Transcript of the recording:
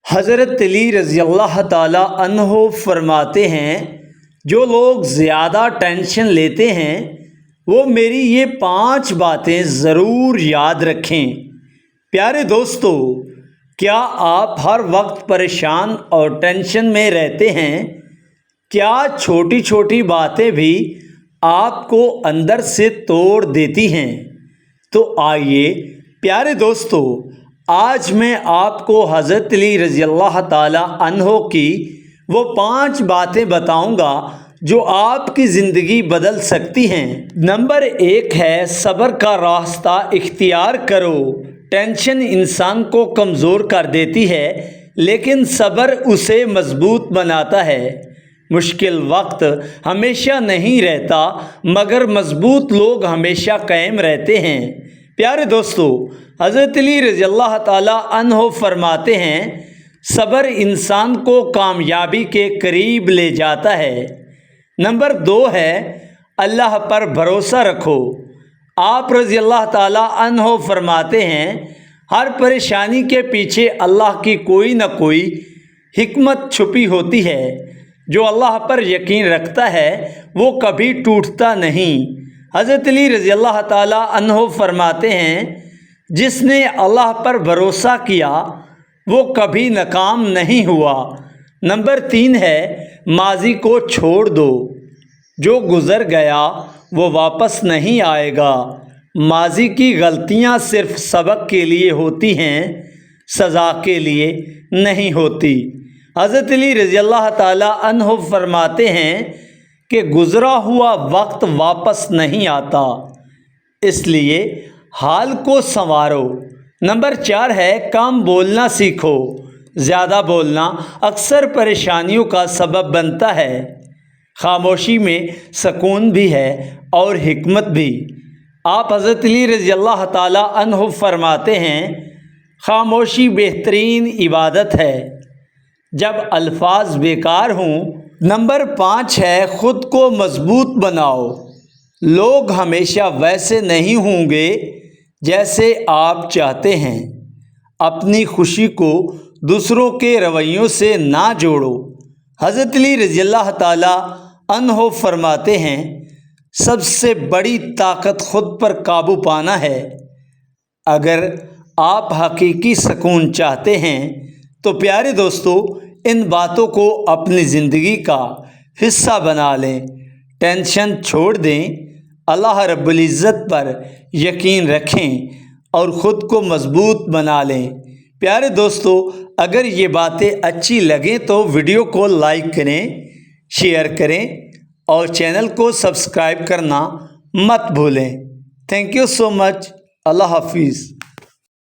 حضرت علی رضی اللہ تعالی عنہ فرماتے ہیں، جو لوگ زیادہ ٹینشن لیتے ہیں وہ میری یہ 5 باتیں ضرور یاد رکھیں۔ پیارے دوستو، کیا آپ ہر وقت پریشان اور ٹینشن میں رہتے ہیں؟ کیا چھوٹی چھوٹی باتیں بھی آپ کو اندر سے توڑ دیتی ہیں؟ تو آئیے پیارے دوستو، آج میں آپ کو حضرت علی رضی اللہ تعالی عنہ کی وہ 5 باتیں بتاؤں گا جو آپ کی زندگی بدل سکتی ہیں۔ نمبر 1 ہے صبر کا راستہ اختیار کرو۔ ٹینشن انسان کو کمزور کر دیتی ہے، لیکن صبر اسے مضبوط بناتا ہے۔ مشکل وقت ہمیشہ نہیں رہتا، مگر مضبوط لوگ ہمیشہ قائم رہتے ہیں۔ پیارے دوستو، حضرت علی رضی اللہ تعالی عنہ فرماتے ہیں، صبر انسان کو کامیابی کے قریب لے جاتا ہے۔ نمبر 2 ہے اللہ پر بھروسہ رکھو۔ آپ رضی اللہ تعالی عنہ فرماتے ہیں، ہر پریشانی کے پیچھے اللہ کی کوئی نہ کوئی حکمت چھپی ہوتی ہے۔ جو اللہ پر یقین رکھتا ہے وہ کبھی ٹوٹتا نہیں۔ حضرت علی رضی اللہ تعالی عنہ فرماتے ہیں، جس نے اللہ پر بھروسہ کیا وہ کبھی ناکام نہیں ہوا۔ نمبر 3 ہے ماضی کو چھوڑ دو۔ جو گزر گیا وہ واپس نہیں آئے گا۔ ماضی کی غلطیاں صرف سبق کے لیے ہوتی ہیں، سزا کے لیے نہیں ہوتی۔ حضرت علی رضی اللہ تعالی عنہ فرماتے ہیں کہ گزرا ہوا وقت واپس نہیں آتا، اس لیے حال کو سنوارو۔ نمبر 4 ہے کم بولنا سیکھو۔ زیادہ بولنا اکثر پریشانیوں کا سبب بنتا ہے۔ خاموشی میں سکون بھی ہے اور حکمت بھی۔ آپ حضرت علی رضی اللہ تعالی عنہ فرماتے ہیں، خاموشی بہترین عبادت ہے جب الفاظ بیکار ہوں۔ نمبر 5 ہے خود کو مضبوط بناؤ۔ لوگ ہمیشہ ویسے نہیں ہوں گے جیسے آپ چاہتے ہیں۔ اپنی خوشی کو دوسروں کے رویوں سے نہ جوڑو۔ حضرت علی رضی اللہ تعالی عنہ فرماتے ہیں، سب سے بڑی طاقت خود پر قابو پانا ہے۔ اگر آپ حقیقی سکون چاہتے ہیں تو پیارے دوستو، ان باتوں کو اپنی زندگی کا حصہ بنا لیں۔ ٹینشن چھوڑ دیں، اللہ رب العزت پر یقین رکھیں اور خود کو مضبوط بنا لیں۔ پیارے دوستو، اگر یہ باتیں اچھی لگیں تو ویڈیو کو لائک کریں، شیئر کریں اور چینل کو سبسکرائب کرنا مت بھولیں۔ تھینک یو سو مچ۔ اللہ حافظ۔